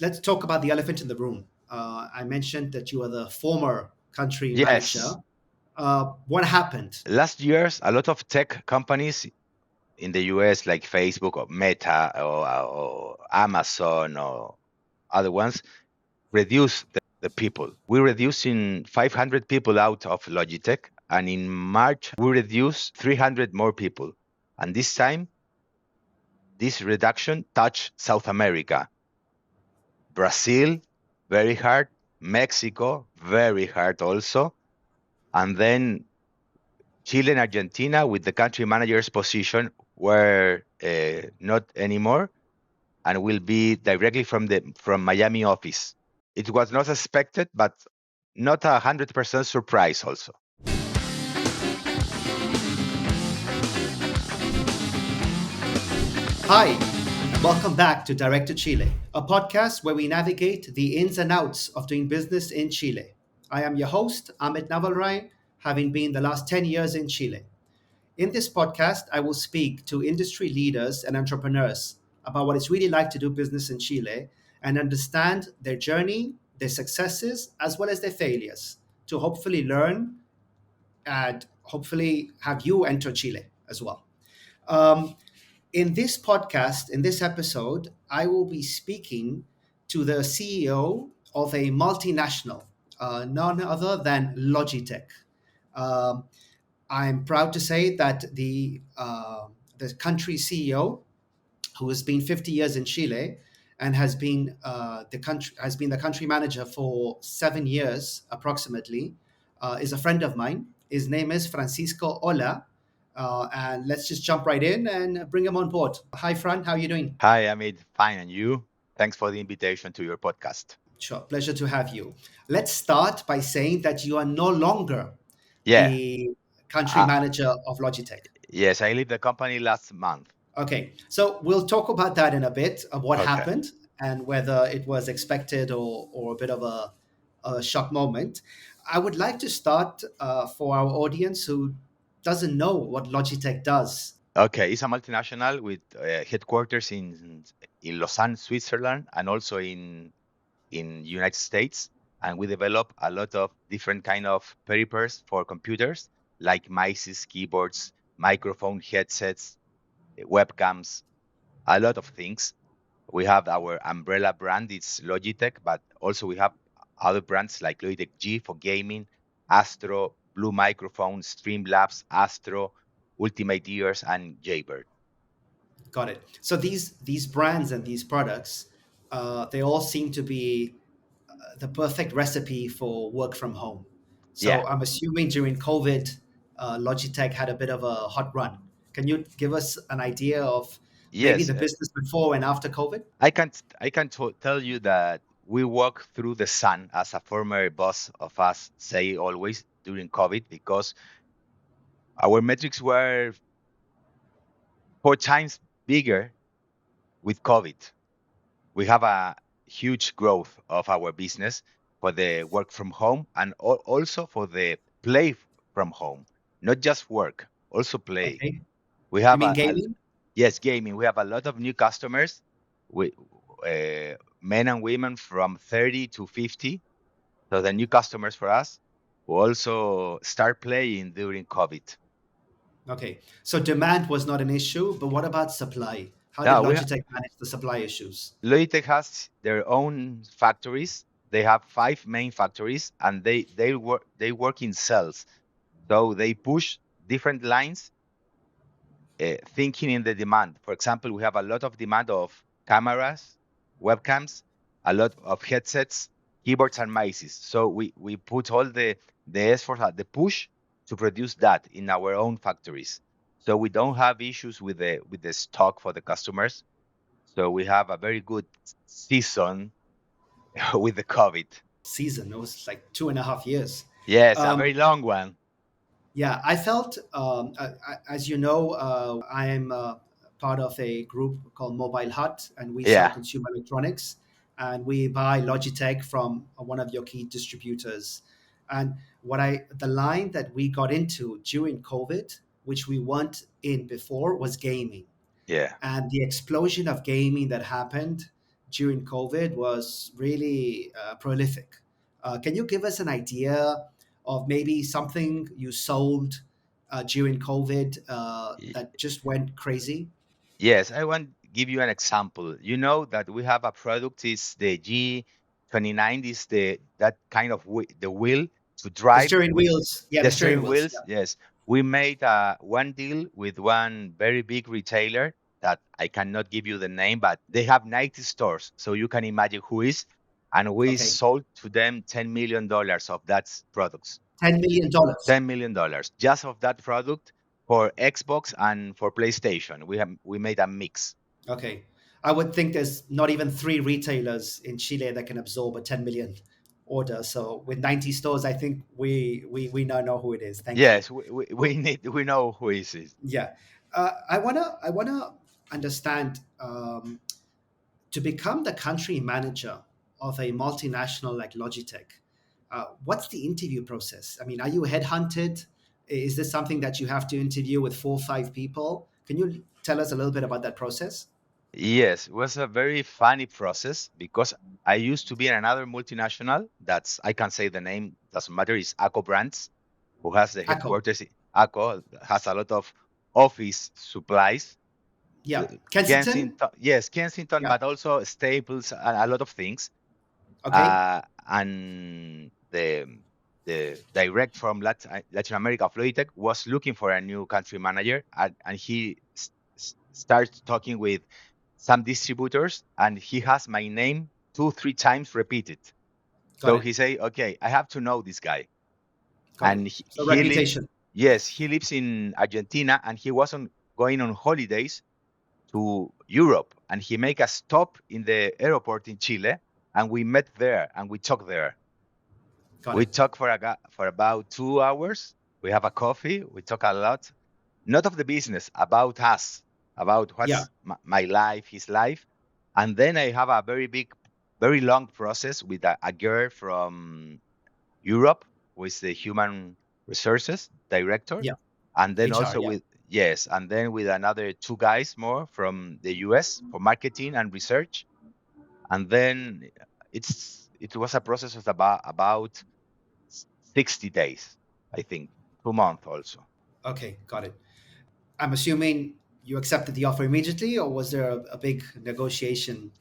Let's talk about the elephant in the room. I mentioned that you are the former country manager. Yes. What happened? Last years, a lot of tech companies in the US, like Facebook or Meta or Amazon or other ones, reduced the people. We reduced in 500 people out of Logitech. And in March, we reduced 300 more people. And this time, this reduction touched South America. Brazil, very hard. Mexico, very hard also. And then Chile and Argentina with the country manager's position were not anymore and will be directly from Miami office. It was not expected, but not 100% surprise also. Hi, welcome back to Direct to Chile, a podcast where we navigate the ins and outs of doing business in Chile. I am your host, Amit Navalrai, having been the last 10 years in Chile. In this podcast, I will speak to industry leaders and entrepreneurs about what it's really like to do business in Chile and understand their journey, their successes, as well as their failures to hopefully learn and hopefully have you enter Chile as well. Um, in this podcast, in this episode, I will be speaking to the CEO of a multinational, none other than Logitech. Um, I'm proud to say that the country CEO, who has been 50 years in Chile and has been the country manager for 7 years approximately, is a friend of mine. His name is Francisco Hola, and let's just jump right in and bring him on board. Hi, Fran. How are you doing? Hi, Amit. Fine. And you? Thanks for the invitation to your podcast. Sure, pleasure to have you. Let's start by saying that you are no longer Yeah. the country Uh, manager of Logitech. yes, I leave the company last month. Okay, so we'll talk about that in a bit of what Okay. happened and whether it was expected or a bit of a shock moment. I would like to start for our audience who doesn't know what Logitech does. Okay, it's a multinational with headquarters in Lausanne, Switzerland, and also in United States. And we develop a lot of different kind of peripherals for computers, like mice, keyboards, microphone headsets, webcams, a lot of things. We have our umbrella brand, it's Logitech, but also we have other brands like Logitech G for gaming, Astro, Blue Microphone, Streamlabs, Astro, Ultimate Ears, and Jaybird. Got it. So these brands and these products, they all seem to be the perfect recipe for work from home. Yeah. So I'm assuming during COVID, Logitech had a bit of a hot run. Can you give us an idea of maybe Yes, the business before and after COVID? I can tell you that we walk through the sun, as a former boss of us say always during COVID, because our metrics were 4 times bigger with COVID. We have a huge growth of our business for the work from home and also for the play from home, not just work, also play. Okay. We You have mean gaming? yes, gaming. We have a lot of new customers, we, men and women from 30 to 50. So the new customers for us who also start playing during COVID. Okay. So demand was not an issue, but what about supply? How did Now Logitech manage the supply issues? Logitech has their own factories. They have 5 main factories, and they work in cells. So they push different lines, thinking in the demand. For example, we have a lot of demand of cameras, webcams, a lot of headsets, keyboards, and mice. So we put all the effort at the push to produce that in our own factories. So we don't have issues with the stock for the customers. So we have a very good season with the COVID. Season. It was like 2.5 years. Yes, a Um, very long one. Yeah, I felt, as you know, I am part of a group called Mobile Hut, and we sell Yeah. consumer electronics. And we buy Logitech from one of your key distributors. And the line that we got into during COVID, which we weren't in before, was gaming. Yeah. And the explosion of gaming that happened during COVID was really prolific. Can you give us an idea of maybe something you sold during COVID Y- that just went crazy? Yes, I want to give you an example. You know that we have a product is the G29 is the that kind of the wheel to The drive steering wheels, yeah, the the steering steering wheels, wheels. yeah. Yes, we made one deal with one very big retailer that I cannot give you the name, but they have 90 stores, so you can imagine who is. And we Okay, sold to them $10 million of that products. $10 million. $10 million just of that product for Xbox and for PlayStation. We made a mix. Okay. I would think there's not even three retailers in Chile that can absorb a 10 million order. So with 90 stores, I think we now know who it is. Thank you. Yes, we know who is it. Yeah. I wanna understand to become the country manager of a multinational like Logitech. What's the interview process? I mean, are you headhunted? Is this something that you have to interview with 4 or 5 people? Can you tell us a little bit about that process? Yes, it was a very funny process because I used to be in another multinational that's I can say the name, doesn't matter, is Aco Brands, who has the ACO. headquarters in Aco, has a lot of office supplies. Yeah. Kensington? Kensington, yes, Kensington, Yeah. but also Staples and a lot of things. Okay. And the direct from Latin America of Logitech was looking for a new country manager, and he starts talking with some distributors, and he has my name 2 3 times repeated. Got So it. he say, "Okay, I have to know this guy." Got it. And So he lives, reputation. yes, he lives in Argentina, and he wasn't going on holidays to Europe, and he make a stop in the airport in Chile, and we met there and we talked there. Got We it. talk for about 2 hours. We have a coffee. We talk a lot, not of the business, about us, about Yeah. what's my life, his life. And then I have a very big, very long process with a girl from Europe, who is the human resources director. Yeah. And then HR. also Yeah. with, yes, and then with another two guys more from the US for marketing and research. And then it was a process of about 60 days, I think, 2 months also. Okay. Got it. I'm assuming you accepted the offer immediately, or was there a big negotiation?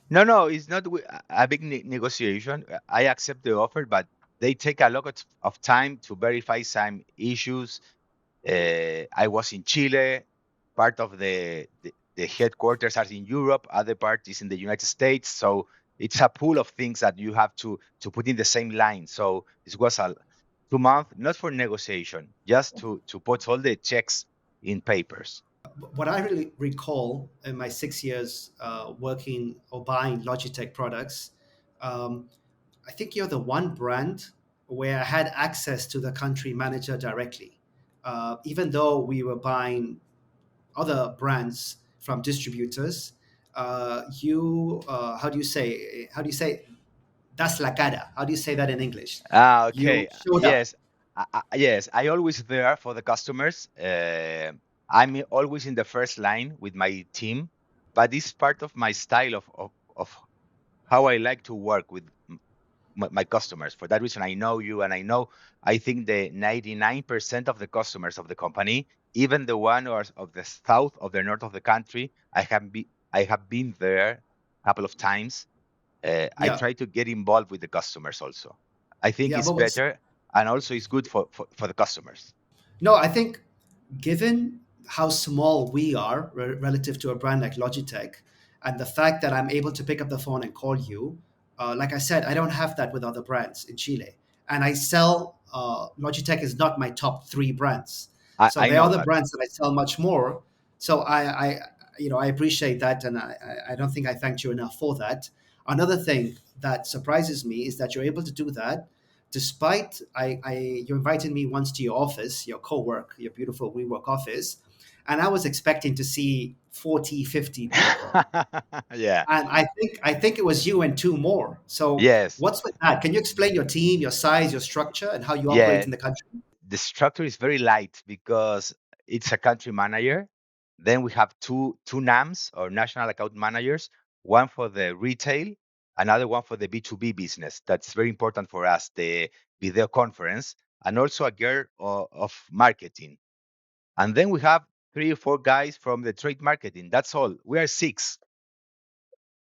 No, no, it's not a big negotiation. I accept the offer, but they take a lot of time to verify some issues. I was in Chile. Part of the headquarters are in Europe. Other part is in the United States. So it's a pool of things that you have to put in the same line. So it was a 2 month, not for negotiation, just to put all the checks in papers. What I really recall in my 6 years working or buying Logitech products, um, I think you're the one brand where I had access to the country manager directly. Even though we were buying other brands from distributors, how do you say, that's la cara? How do you say that in English? Ah, You okay. showed up. Yes. Yes, I always there for the customers. I'm always in the first line with my team, but it's part of my style of how I like to work with my customers. For that reason, I know you, and I think the 99% of the customers of the company, even the one or of the south of the north of the country, I have been there a couple of times. I Yeah, try to get involved with the customers also. I think yeah, it's but what's better, and also it's good for the customers. no, I think given how small we are relative to a brand like Logitech, and the fact that I'm able to pick up the phone and call you, like I said, I don't have that with other brands in Chile. And I sell, Logitech is not my top three brands. So I there are know other that. brands that I sell much more. So I appreciate that. And I don't think I thanked you enough for that. Another thing that surprises me is that you're able to do that despite you invited me once to your office, your co-work, your beautiful WeWork office, and I was expecting to see 40, 50 people. Yeah. And I think it was you and two more. So Yes. what's with that? Can you explain your team, your size, your structure, and how you operate Yeah. in the country? The structure is very light because it's a country manager. Then we have two NAMs or national account managers one for the retail, another one for the B2B business. That's very important for us, the video conference, and also a girl of marketing. And then we have 3 or 4 guys from the trade marketing. That's all. We are six.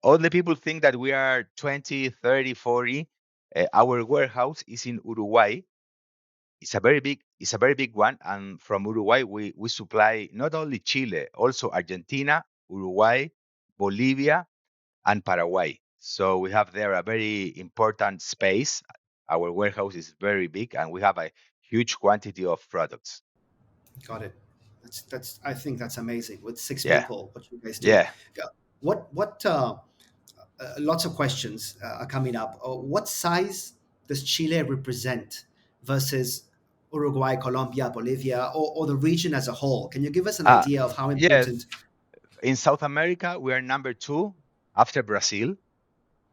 All the people think that we are 20, 30, 40. Our warehouse is in Uruguay. It's a very big one. And from Uruguay, we supply not only Chile, also Argentina, Uruguay, Bolivia, and Paraguay. So we have there a very important space. Our warehouse is very big, and we have a huge quantity of products. Got it. That's. I think that's amazing. With six Yeah, people, what you guys do. yeah. Yeah. What? Lots of questions are coming up. What size does Chile represent versus Uruguay, Colombia, Bolivia, or the region as a whole? Can you give us an Uh, idea of how yes, important in South America, we are number two after Brazil,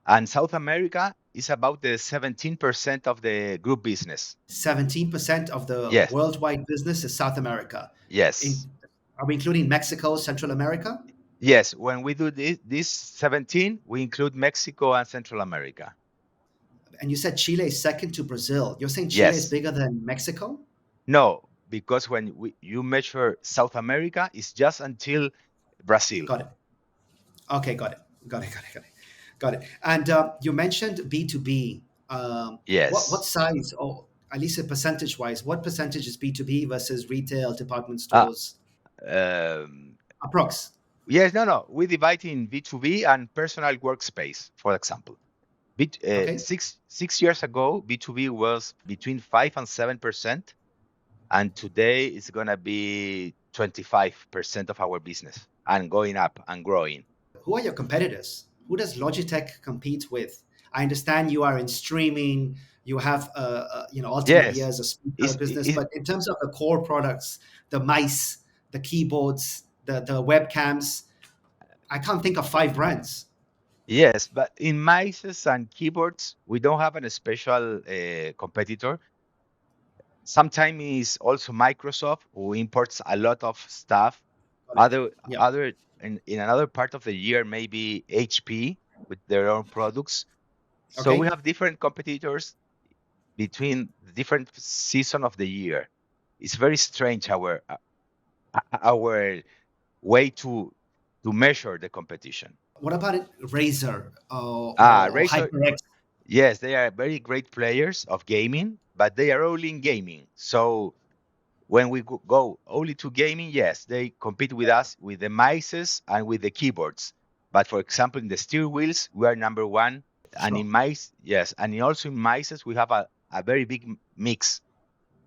and South America is about the 17% of the group business. 17% of the Yes, worldwide business is South America? yes, In, are we including Mexico, Central America? yes. When we do this 17, we include Mexico and Central America. And you said Chile is second to Brazil. You're saying Chile is Yes. bigger than Mexico? No, because when you measure South America, it's just until Brazil. Got it. Okay, got it. Got it. Got it. Got it. Got it. And you mentioned B2B. What Yes. size, or at least a percentage wise, what percentage is B2B versus retail, department Uh, stores? um, Approx. yes, no, no. We divide in B2B and personal workspace, for example. Okay. 6 years ago, B2B was between 5 and 7%, and today it's gonna be 25% of our business and going up and growing. Who are your competitors? Who does Logitech compete with? I understand you are in streaming. You have, ultimately Yes, as a speaker it's, business, it, but in terms of the core products, the mice, the keyboards, the webcams, I can't think of five brands. yes, but in mice and keyboards, we don't have a special competitor. Sometimes it's also Microsoft who imports a lot of stuff. Got it. Other Yeah. other in another part of the year, maybe HP with their own products. So we Okay. have different competitors between the different season of the year. It's very strange our way to measure the competition. What about it, Razer or Razer, HyperX? yes, they are very great players of gaming, but they are only in gaming. So when we go only to gaming, yes, they compete with us with the mices and with the keyboards. But for example, in the steer wheels, we are number one. And in Sure. mice, yes, and also in mices, we have a very big mix,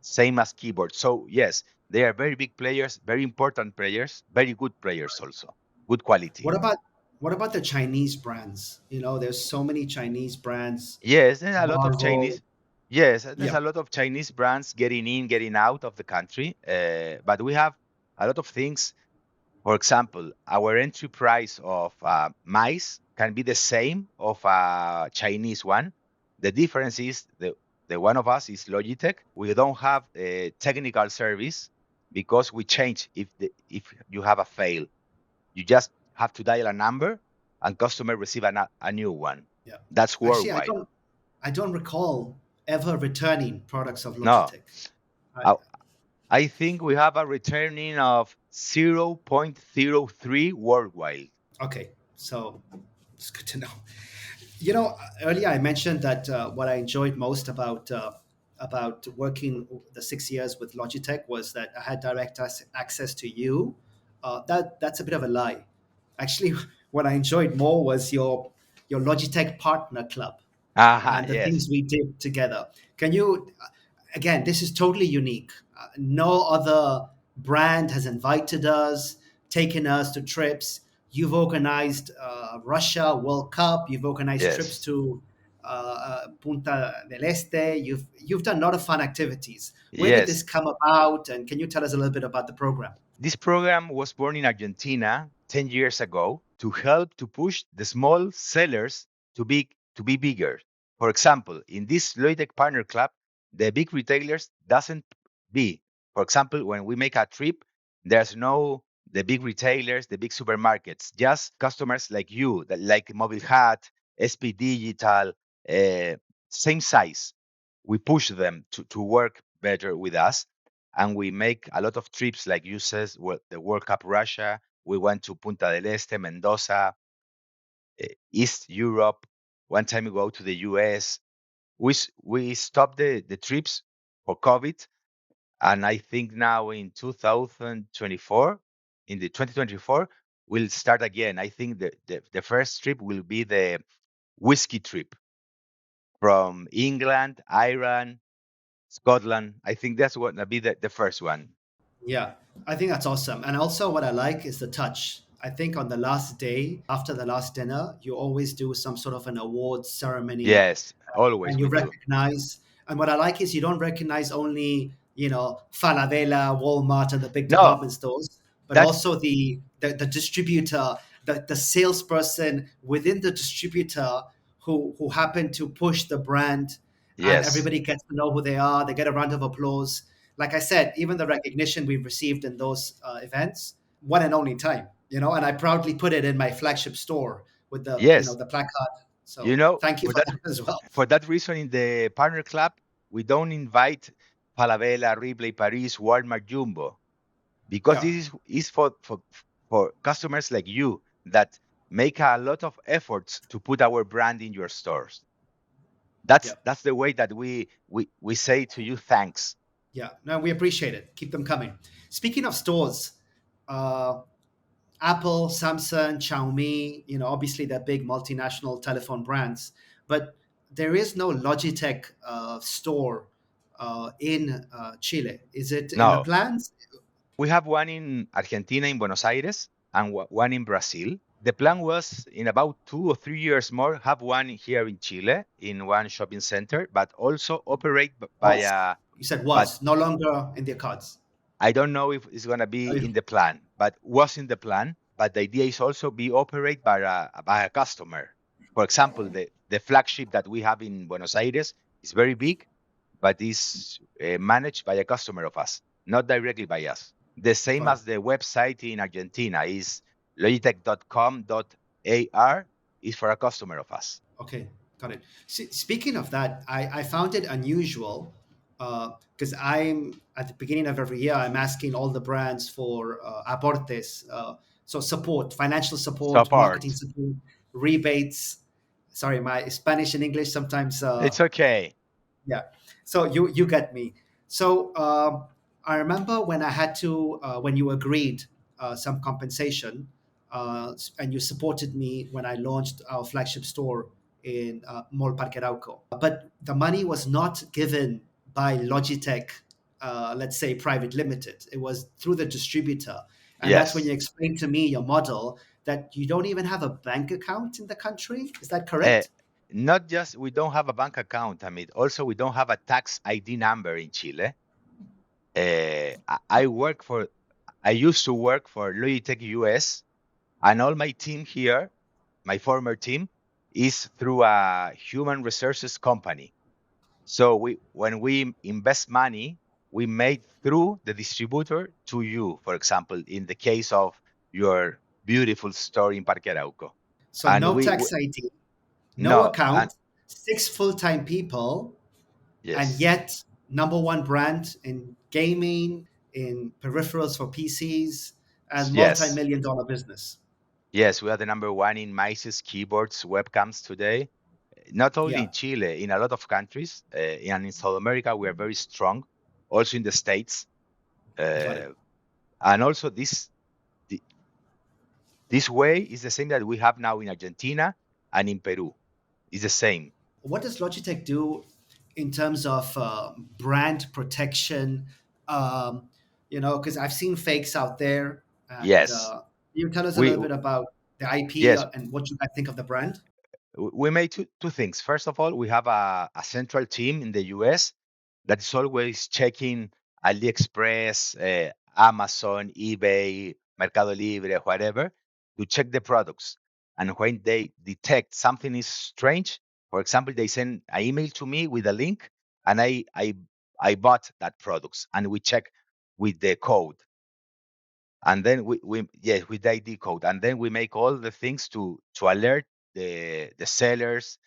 same as keyboards. So yes, they are very big players, very important players, very good players also, good quality. What about what about the Chinese brands? There's so many Chinese brands. Yes, there's a lot of Marvel. Chinese. Yes, there's Yeah. a lot of Chinese brands getting in, getting out of the country. But we have a lot of things. For example, our entry price of mice can be the same of a Chinese one. The difference is the one of us is Logitech. We don't have a technical service because we change if you have a fail. You just have to dial a number and customer receive a new one. Yeah. That's Actually, I worldwide. don't I don't recall ever returning products of No, Logitech. I, I, I think we have a returning of 0.03 worldwide. okay, so it's good to know. Earlier I mentioned that what I enjoyed most about working the 6 years with Logitech was that I had direct access to you. That's a bit of a lie. Actually, what I enjoyed more was your Logitech Partner Club Aha, and the yes, things we did together. Can you, again, this is totally unique. No other brand has invited us, taken us to trips. You've organized Russia World Cup. You've organized trips yes, to Punta del Este. You've done a lot of fun activities. Where did yes. this come about? And can you tell us a little bit about the program? This program was born in Argentina 10 years ago to help to push the small sellers to be bigger. For example, in this Loitec Partner Club, the big retailers doesn't be. For example, when we make a trip, there's no the big retailers, the big supermarkets, just customers like you, that like Mobile Hat, SP Digital, uh, same size. We push them to work better with us, and we make a lot of trips, like you says, the World Cup Russia. We went to Punta del Este, Mendoza, East Europe. One time we go to the US. We stopped the trips for COVID, and I think now in 2024, in the 2024, we'll start again. I think the first trip will be the whiskey trip from England, Ireland, Scotland. I think that's going to be the first one. Yeah, I think that's awesome. And also, what I like is the touch. I think on the last day, after the last dinner, you always do some sort of an awards ceremony, Yes, always and you we do. recognize. And what I like is you don't recognize only, Falabella, Walmart, and the big No, department stores, but that's also the distributor, the salesperson within the distributor who happen to push the brand, and yes, everybody gets to know who they are. They get a round of applause. Like I said, even the recognition we've received in those events, one and only time, and I proudly put it in my flagship store with the yes. the placard. You So know, thank you for that as well. for that reason, in the partner club, we don't invite Falabella, Ripley, Paris, Walmart, Jumbo, because Yeah, this is for customers like you that make a lot of efforts to put our brand in your stores. yeah, That's the way that we say to you thanks. yeah. No, we appreciate it. Keep them coming. Speaking of stores, uh, Apple, Samsung, Xiaomi, obviously they're big multinational telephone brands, but there is no Logitech store in Chile. Is it in the No, plans? we have one in Argentina, in Buenos Aires, and one in Brazil. The plan was in about 2 or 3 years more have one here in Chile in one shopping center, but also operate by Was. a. You said But was. No longer in their cards. I don't know if it's gonna be Oh, in the plan, but was in the plan. But the idea is also be operated by a customer. For example, the flagship that we have in Buenos Aires is very big, but is managed by a customer of us, not directly by us. The same got it. as the website in Argentina is logitech.com.ar is for a customer of us. Okay, got it. Speaking of that, I found it unusual because I'm at the beginning of every year, I'm asking all the brands for aportes, so support, financial support, marketing Support. support, rebates. Sorry, my Spanish and English sometimes. It's okay. Yeah. So you get me. So I remember when I had to when you agreed some compensation, and you supported me when I launched our flagship store in Mall Parque Arauco. But the money was not given by Logitech, let's say private limited. It was through the distributor, and that's when you Yes. explained to me, your model, that you don't even have a bank account in the country. Is that Uh, correct? Not just we don't have a bank account. I mean, also we don't have a tax ID number in Chile. I work for. I used to work for Logitech US, and all my team here, my former team, is through a human resources company. So when we invest money, we made through the distributor to you, for example, in the case of your beautiful store in Parque Arauco. So And no we tax ID, no no, account, and 6 full-time people, and yes, yet number one brand in gaming, in peripherals for PCs, and yes, multi-million dollar business. yes, we are the number one in mice, keyboards, webcams today. Not only Yeah, in Chile, in a lot of countries, and in South America, we are very strong. Also in the States, got it. uh, and also th- this way is the same that we have now in Argentina and in Peru. It's the same. What does Logitech do in terms of brand protection? Because I've seen fakes out there, and Yes, you tell us a we little bit about the IP yes and what you guys think of the brand. we made two things. First of all, we have a central team in the US that is always checking AliExpress, Amazon, eBay, Mercado Libre, whatever, to check the products. And when they detect something is strange, for example, they send an email to me with a link, and I bought that products, and we check with the code. and then we yes with the ID code, and then we make all the things to alert the sellers.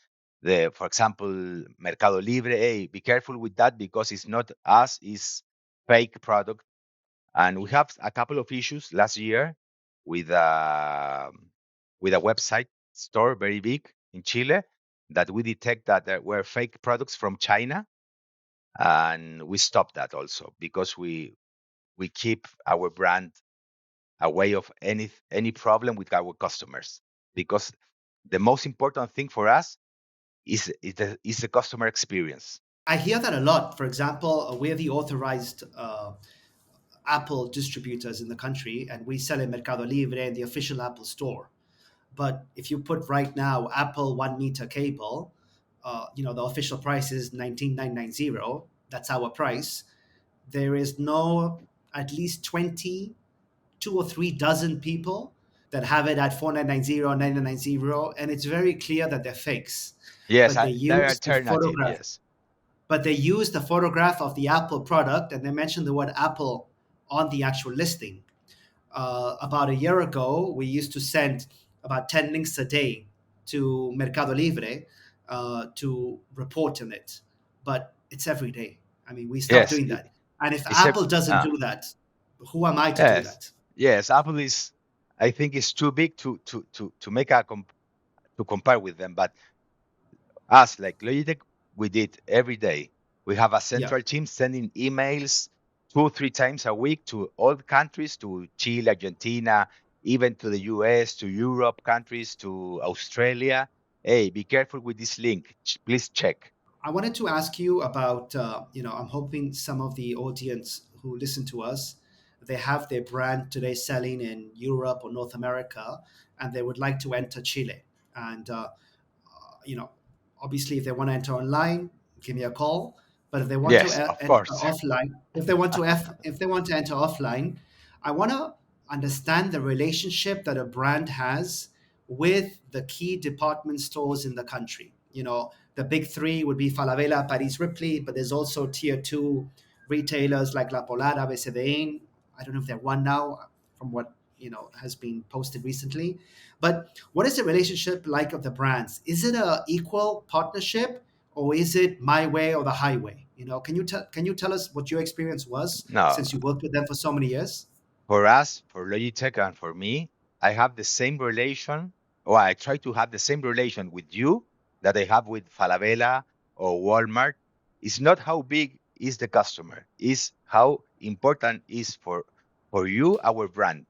The For example, Mercado Libre, hey, be careful with that because it's not us, it's fake product. And we have a couple of issues last year with with a website store very big in Chile that we detect that there were fake products from China, and we stopped that also because we keep our brand away of any problem with our customers, because the most important thing for us is the customer experience. I hear that a lot. For example, we're the authorized Apple distributors in the country, and we sell in Mercado Libre and the official Apple store. But if you put right now Apple 1 meter cable, the official price is 19,990. That's our price. There is no at least 20, 2 or 3 dozen people that have it at 4990, 9990, and it's very clear that they're fakes. Yes, But they they're use the alternative. photograph. Yes, But they use the photograph of the Apple product, and they mention the word Apple on the actual listing. About a year ago, we used to send about 10 links a day to Mercado Libre to report on it. But it's every day. I mean, we stopped yes, doing that. And if it's a Apple doesn't uh, do that, who am I to do yes, that? yes. Apple is, I think, is too big to make to compare with them. But us, like Logitech, we did every day. We have a Yeah. central team sending emails 2 3 times a week to all the countries, to Chile, Argentina, even to the US, to Europe countries, to Australia. Hey, be careful with this link. Please check. I wanted to ask you about, I'm hoping some of the audience who listen to us, they have their brand today selling in Europe or North America, and they would like to enter Chile. And you know, obviously, if they want to enter online, give me a call. But if they want to Yes, of enter course. offline, if they want to enter offline, I want to understand the relationship that a brand has with the key department stores in the country. The big three would be Falabella, Paris Ripley, but there's also tier two retailers like La Polar, ABCDN. I don't know if they're one now, from what has been posted recently. But what is the relationship like of the brands? Is it a equal partnership, or is it my way or the highway? Can you tell us what your experience was No, since you worked with them for so many years? for us, for Logitech and for me, I have the same relation, or I try to have the same relation with you that I have with Falabella or Walmart. It's not how big is the customer, it's how important is for you our brand.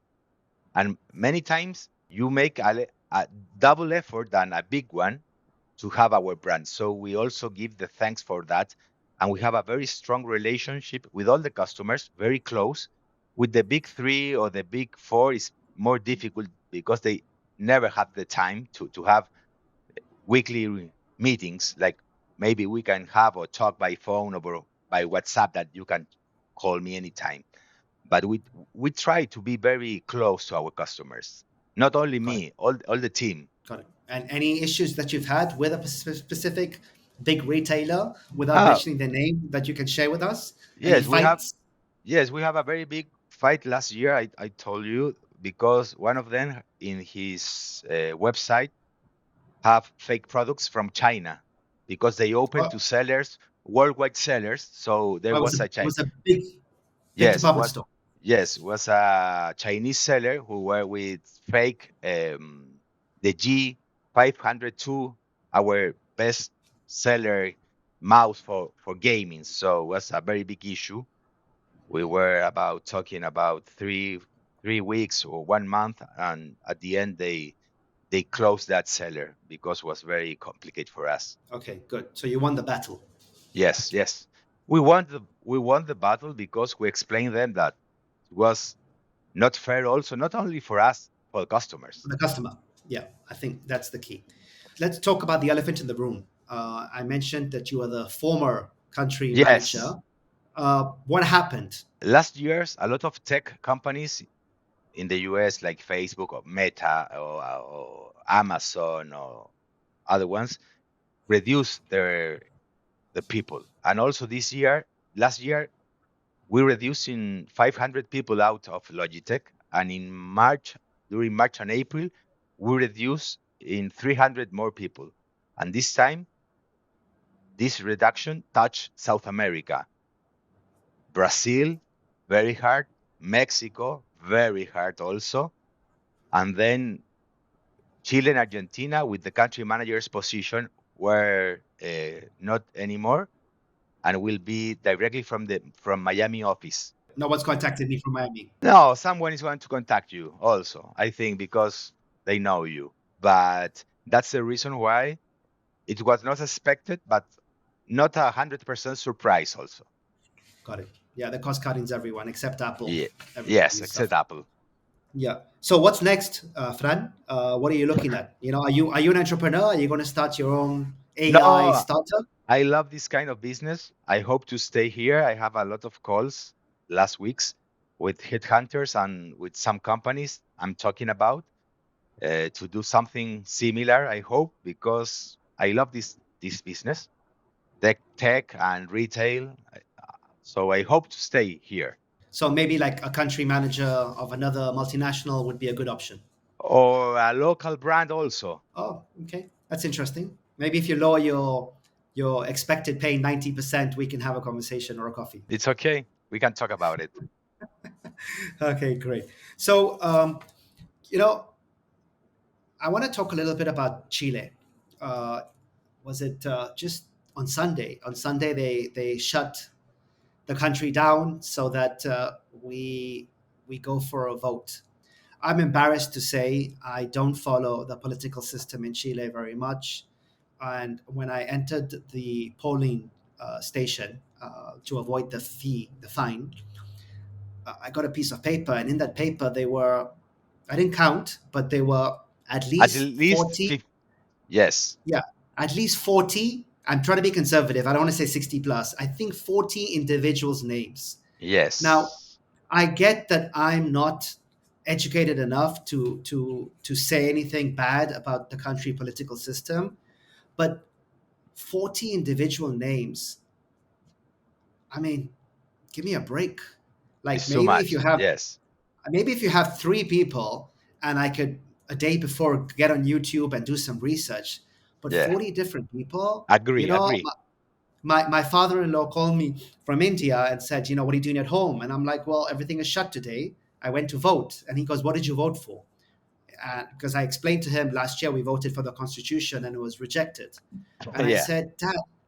And many times you make a double effort than a big one to have our brand. So we also give the thanks for that. And we have a very strong relationship with all the customers, very close. With the big three or the big four is more difficult because they never have the time to have weekly meetings like maybe we can have or talk by phone or by WhatsApp that you can call me anytime. But we try to be very close to our customers. Not only Got it. me, all the team. Got it. And any issues that you've had with a specific big retailer, without Ah, mentioning their name, that you can share with us? Any yes, we have fights? Yes, we have a very big fight last year. I told you because one of them in his website have fake products from China because they open Oh, to sellers, worldwide sellers. So there it was a, was a it Chi- was a big yes, department was store. yes was a Chinese seller who were with fake the G502, our best seller mouse for gaming. So it was a very big issue. We were about talking about 3 weeks or 1 month, and at the end they closed that seller because it was very complicated for us. Okay, good. So you won the battle Yes, yes, we won the battle because we explained them that it was not fair, also not only for us, for the for customers. the customer. Yeah, I think that's the key. Let's talk about the elephant in the room. I mentioned that you are the former country Yes, manager. What happened? last years a lot of tech companies in the US like Facebook or Meta or Amazon or other ones reduce the people. And also last year, we reducing 500 people out of Logitech. and in March, during March and April, we reduced in 300 more people. And this time, this reduction touched South America, Brazil, very hard, Mexico, very hard also, and then Chile and Argentina with the country manager's position were not anymore and will be directly from Miami office. No one's contacted me from Miami. No, someone is going to contact you also, I think, because they know you. But that's the reason why it was not expected, but not 100% surprise also. Got it. Yeah, the cost cutting's everyone except Apple. Yeah. Everybody Yes, is except suffering. Apple. Yeah. So what's next, Fran? What are you looking at? Are you an entrepreneur? Are you going to start your own AI No, startup? I love this kind of business. I hope to stay here. I have a lot of calls last weeks with headhunters and with some companies I'm talking about to do something similar. I hope because I love this business, tech and retail. So I hope to stay here. So maybe like a country manager of another multinational would be a good option. Or a local brand also. Oh, okay. That's interesting. Maybe if you lower your expected pay 90%, we can have a conversation or a coffee. It's okay. We can talk about it. Okay, great. So, you know, I want to talk a little bit about Chile. Uh, was it just on Sunday? On Sunday, they shut the country down so that we go for a vote. I'm embarrassed to say I don't follow the political system in Chile very much. And when I entered the polling station to avoid the fine, I got a piece of paper, and in that paper, I didn't count, but they were at At least least 40. 50. Yes. Yeah, at least 40. I'm trying to be conservative. I don't want to say 60 plus. I think 40 individuals' names. Now, Yes. I get that I'm not educated enough to say anything bad about the country political system, but 40 individual names. I mean, give me a break. Like It's too much. Yes. maybe if you have three people and I could a day before get on YouTube and do some research, but Yeah. 40 different people, Agree. Agree. my father-in-law called me from India and said, what are you doing at home? And I'm like, well, everything is shut today. I went to vote. And he goes, what did you vote for? Because I explained to him last year we voted for the constitution and it was rejected. And Yeah.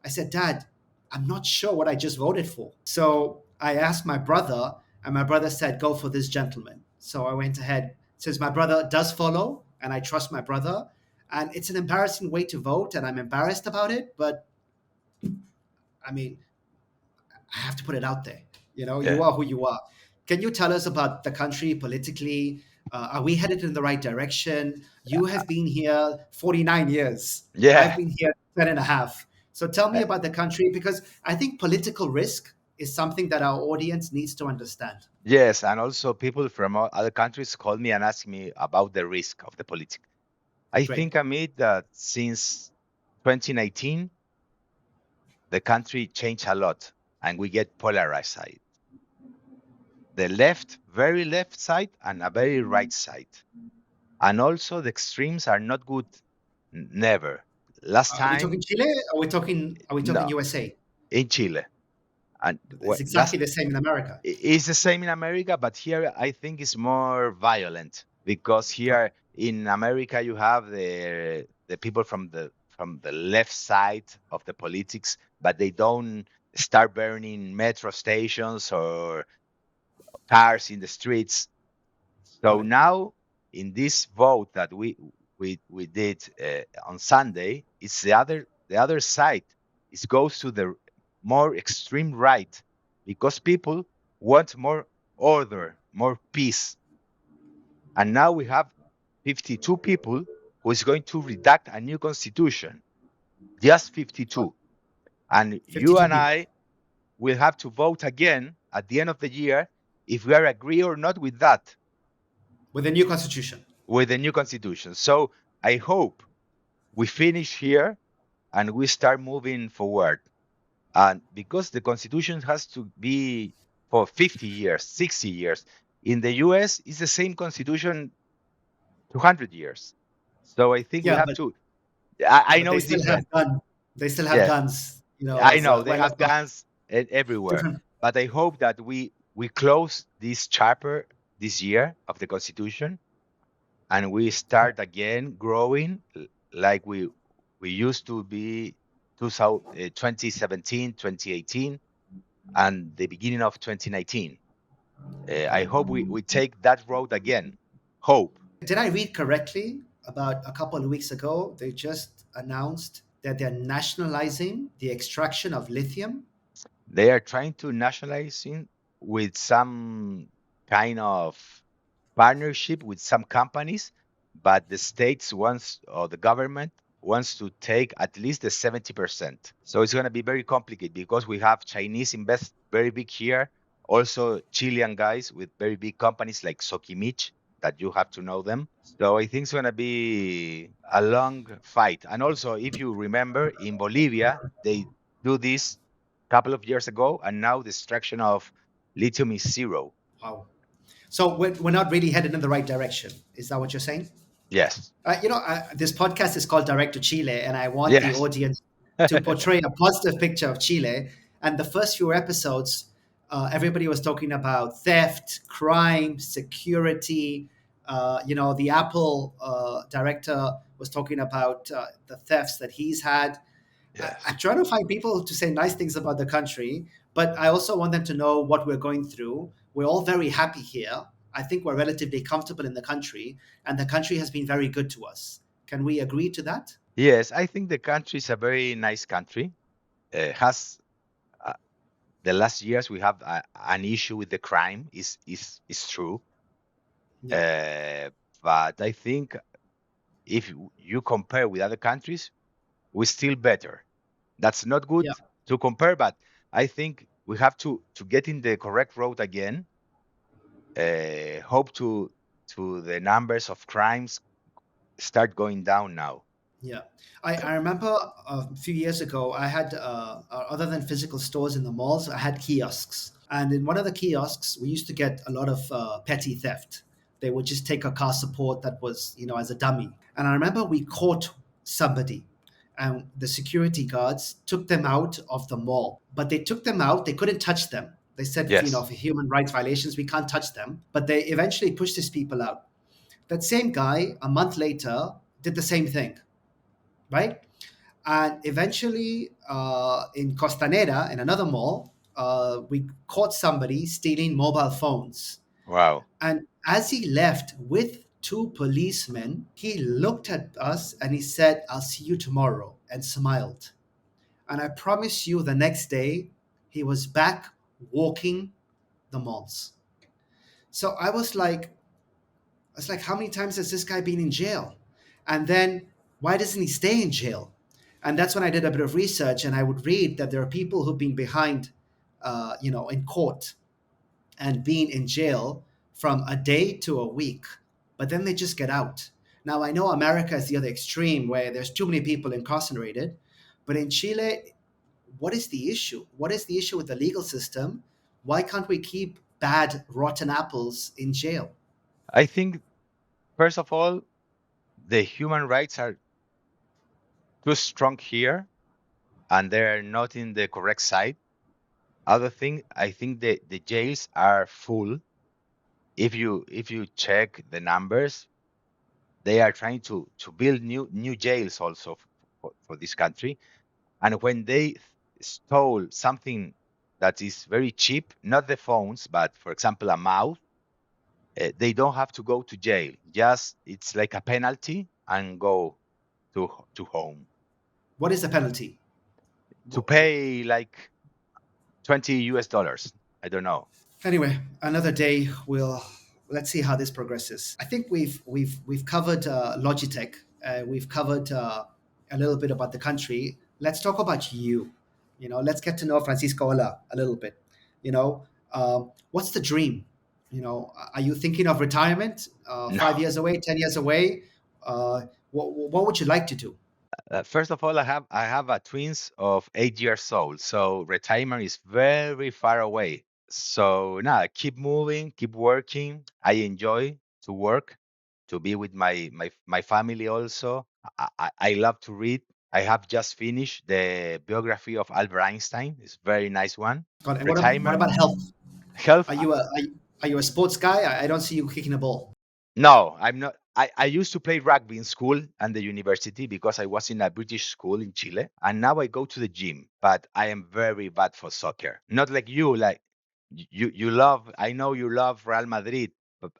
I said, Dad, I'm not sure what I just voted for. So I asked my brother, and my brother said, go for this gentleman. So I went ahead, since my brother does follow, and I trust my brother. And it's an embarrassing way to vote, and I'm embarrassed about it. But I mean, I have to put it out there. You Yeah. are who you are. Can you tell us about the country politically? Are we headed in the right direction? You have been here 49 years. I've Yeah. been here 10 and a half. So tell me Uh, about the country because I think political risk is something that our audience needs to understand. Yes. And also, people from other countries call me and ask me about the risk of the politics. I Great. think, Amit, that since 2019, the country changed a lot and we get polarized side. The left, very left side, and a very right side. And also, the extremes are not good. Never. Last Are we time, talking Chile? Are we talking no, USA? in Chile. And It's exactly the same in America. it's the same in America, but here I think it's more violent because Got here in America you have the people from the left side of the politics, but they don't start burning metro stations or cars in the streets. So it. now in this vote that we did on Sunday, it's the other side. It goes to the more extreme right because people want more order, more peace. And now we have 52 people who is going to redact a new constitution, just Got 52. And it. you 52 and people I will have to vote again at the end of the year if we are agree or not with that, with a new constitution. with the new constitution. So I hope we finish here and we start moving forward. And because the constitution has to be for 50 years, 60 years, In the US, it's the same constitution 200 years. So I think we Yeah, have but to. yeah, I but know they it's still have different. gun. They still have Yeah, guns. I know So they well, let's have not guns everywhere. different. But I hope that we close this chapter this year of the constitution and we start again growing like we used to be 2000, 2017, 2018, and the beginning of 2019. I hope we take that road again. Hope. Did I read correctly? About a couple of weeks ago, they just announced that they're nationalizing the extraction of lithium. They are trying to nationalizing with some kind of partnership with some companies, but the states wants or the government wants to take at least the 70%. So it's going to be very complicated because we have Chinese invest very big here, also Chilean guys with very big companies like Sokimich that you have to know them. So I think it's going to be a long fight. And also, if you remember, in Bolivia, they do this a couple of years ago, and now the extraction of lithium is zero. Wow. So we're not really headed in the right direction. Is that what you're saying? Yes. This podcast is called Direct to Chile, and I want the Yes. audience to portray a positive picture of Chile. And the first few episodes, everybody was talking about theft, crime, security. The Apple director was talking about the thefts that he's had. Yes. I'm trying to find people to say nice things about the country, but I also want them to know what we're going through. We're all very happy here. I think we're relatively comfortable in the country, and the country has been very good to us. Can we agree to that? Yes, I think the country is a very nice country. Has uh, the last years we have an issue with the crime is true, Yeah, uh, but I think if you compare with other countries, we're still better. That's not good yeah, to compare, but I think we have to get in the correct road again. Hope to the numbers of crimes start going down now. yeah. I remember a few years ago, I had, other than physical stores in the malls, I had kiosks. And in one of the kiosks, we used to get a lot of petty theft. They would just take a car support that was, as a dummy. And I remember we caught somebody, and the security guards took them out of the mall. But they took them out, they couldn't touch them. They said, Yes. for human rights violations, we can't touch them. But they eventually pushed these people out. That same guy, a month later, did the same thing, right? And eventually, in Costanera, in another mall, we caught somebody stealing mobile phones. Wow. And as he left with two policemen, he looked at us and he said, "I'll see you tomorrow," and smiled. And I promise you, the next day, he was back walking the malls. So I was like, how many times has this guy been in jail? And then why doesn't he stay in jail? And that's when I did a bit of research, and I would read that there are people who've been behind, in court and been in jail from a day to a week, but then they just get out. Now, I know America is the other extreme where there's too many people incarcerated, but in Chile, what is the issue? What is the issue with the legal system? Why can't we keep bad, rotten apples in jail? I think first of all, the human rights are too strong here and they're not in the correct side. Other thing, I think the jails are full. If you check the numbers, they are trying to build new jails also for this country. And when they stole something that is very cheap, not the phones, but for example a mouse, they don't have to go to jail. Just it's like a penalty and go to home What is the penalty? to pay like 20 US dollars. I don't know. Anyway, another day. Let's see how this progresses. I think we've covered Logitech. We've covered a little bit about the country. Let's talk about you. Let's get to know Francisco Hola a little bit. What's the dream? Are you thinking of retirement? No. 5 years away, 10 years away? What would you like to do? First of all, I have a twins of 8 years old, so retirement is very far away. So now keep moving, keep working. I enjoy to work, to be with my family also. I love to read. I have just finished the biography of Albert Einstein. It's a very nice one. Got it. And what Retirement, about health? health. Are you a sports guy? I don't see you kicking a ball. No, I'm not. I used to play rugby in school and the university because I was in a British school in Chile. And now I go to the gym, but I am very bad for soccer. Not like you, like you love, I know you love Real Madrid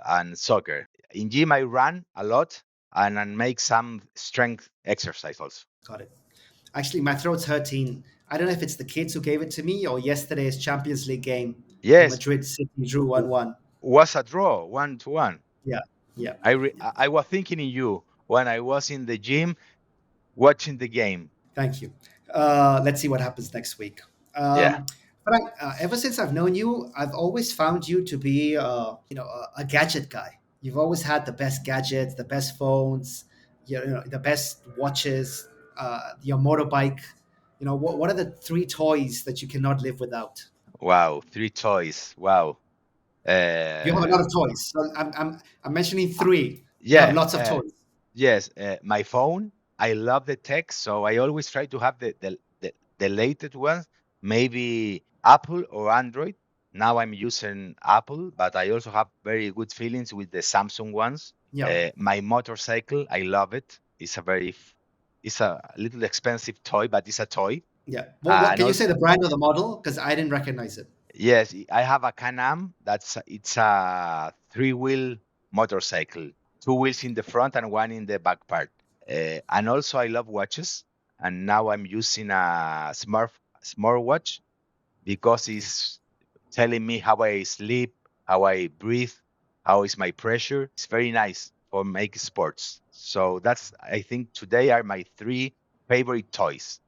and soccer. In gym, I run a lot and I make some strength exercise also. Got it. Actually, my throat's hurting. I don't know if it's the kids who gave it to me or yesterday's Champions League game. The Yes, Madrid City drew w- 1-1. was a draw, 1-1. Yeah, yeah. I was thinking in you when I was in the gym watching the game. Thank you. Let's see what happens next week. Yeah. Frank, ever since I've known you, I've always found you to be, a gadget guy. You've always had the best gadgets, the best phones, the best watches, your motorbike. What are the three toys that you cannot live without? Wow, three toys. Wow. You have a lot Uh, of toys. So I'm mentioning three. You have yeah. lots of toys. Yes. My phone. I love the tech, so I always try to have the latest ones. Maybe Apple or Android. Now I'm using Apple, but I also have very good feelings with the Samsung ones. Yeah, My motorcycle. I love it. It's a little expensive toy, but it's a toy. yeah. What And can you say also, the brand or the model? Because I didn't recognize it. yes, I have a Can-Am. It's a three-wheel motorcycle, two wheels in the front and one in the back part. And also, I love watches. And now I'm using a smartwatch because Okay. it's telling me how I sleep, how I breathe, how is my pressure. It's very nice for make sports. So that's I think today are my three favorite toys,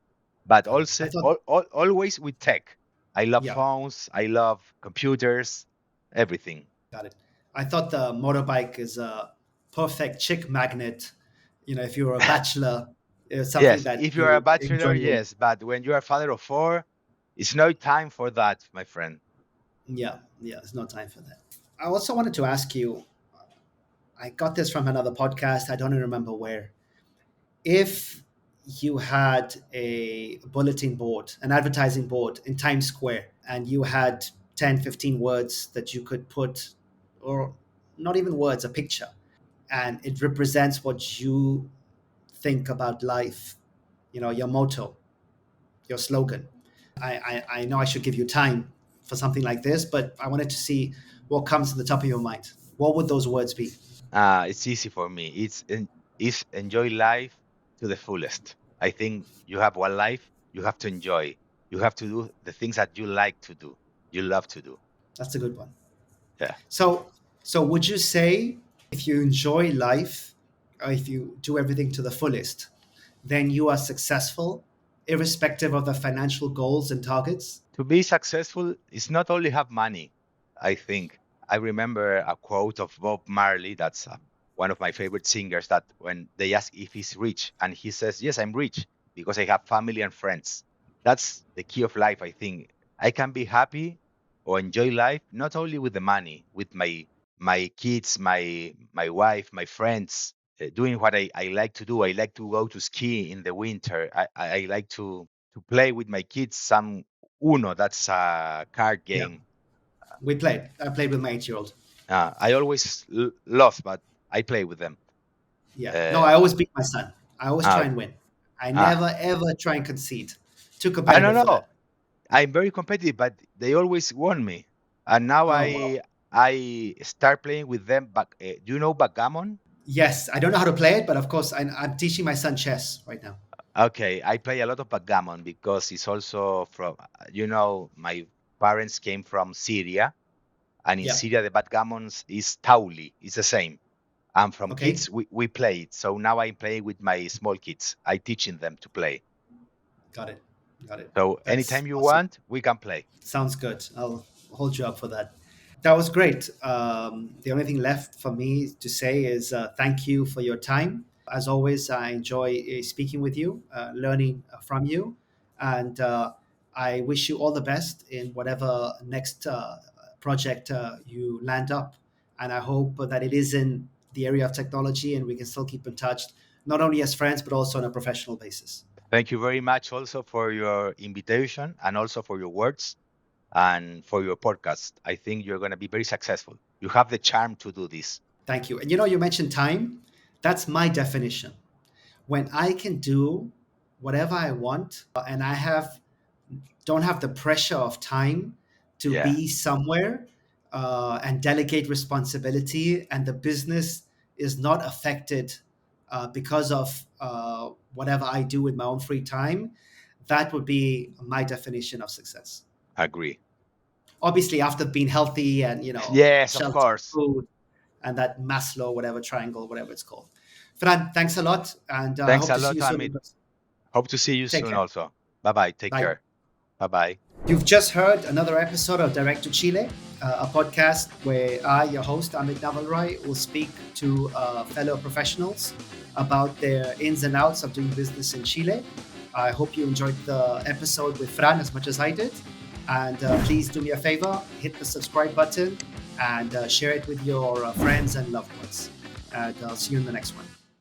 but Got it. I also thought, always with tech. I love yeah, phones, I love computers, everything. got it. I thought the motorbike is a perfect chick magnet. If you're a bachelor, it's something Yes, that if you're a you enjoy bachelor, doing. yes, but when you're a father of four, it's no time for that, my friend. Yeah, yeah, there's no time for that. I also wanted to ask you, I got this from another podcast, I don't even remember where. If you had a bulletin board, an advertising board in Times Square, and you had 10, 15 words that you could put, or not even words, a picture, and it represents what you think about life, your motto, your slogan. I know I should give you time for something like this, but I wanted to see what comes to the top of your mind. What would those words be? It's easy for me. It's enjoy life to the fullest. I think you have one life, you have to enjoy. You have to do the things that you like to do, you love to do. That's a good one. Yeah. So would you say if you enjoy life, or if you do everything to the fullest, then you are successful, irrespective of the financial goals and targets? To be successful is not only have money. I think I remember a quote of Bob Marley. That's one of my favorite singers. That when they ask if he's rich, and he says, "Yes, I'm rich because I have family and friends." That's the key of life. I think I can be happy or enjoy life not only with the money, with my kids, my wife, my friends, doing what I like to do. I like to go to ski in the winter. I like to play with my kids some Uno, that's a card Yeah, game. we played. I played with my 8-year-old. I always lost, but I play with them. Yeah. No, Uh, I always beat my son. I always try uh, and win. I uh, never ever try and concede. Too I don't competitive for know. that. I'm very competitive, but they always won me. And now Oh wow. I start playing with them. Back, do you know backgammon? Yes, I don't know how to play it, but of course I'm teaching my son chess right now. Okay, I play a lot of backgammon because it's also from my parents came from Syria, and in Yeah. Syria the backgammons is tauli. It's the same. And from Okay. kids, we play it. So now I'm playing with my small kids. I teaching them to play. Got it. Got it. So That's anytime you awesome. want, we can play. Sounds good. I'll hold you up for that. That was great. The only thing left for me to say is thank you for your time. As always, I enjoy speaking with you, learning from you, and I wish you all the best in whatever next project you land up. And I hope that it is in the area of technology and we can still keep in touch, not only as friends, but also on a professional basis. Thank you very much also for your invitation and also for your words and for your podcast. I think you're going to be very successful. You have the charm to do this. Thank you. And you mentioned time. That's my definition. When I can do whatever I want and I don't have the pressure of time to Yeah, be somewhere and delegate responsibility, and the business is not affected because of whatever I do with my own free time, that would be my definition of success. agree. Obviously, after being healthy and Yes, of shelter, course. food, and that Maslow, whatever triangle, whatever it's called. Fran, thanks a lot, and I Thanks hope a to see lot, you soon in Amit. person. Hope to see you Take soon care. also. Bye bye. Take Bye. care. Bye bye. You've just heard another episode of Direct to Chile, a podcast where I, your host, Amit Navalroy, will speak to fellow professionals about their ins and outs of doing business in Chile. I hope you enjoyed the episode with Fran as much as I did. And please do me a favor, hit the subscribe button and share it with your friends and loved ones. And I'll see you in the next one.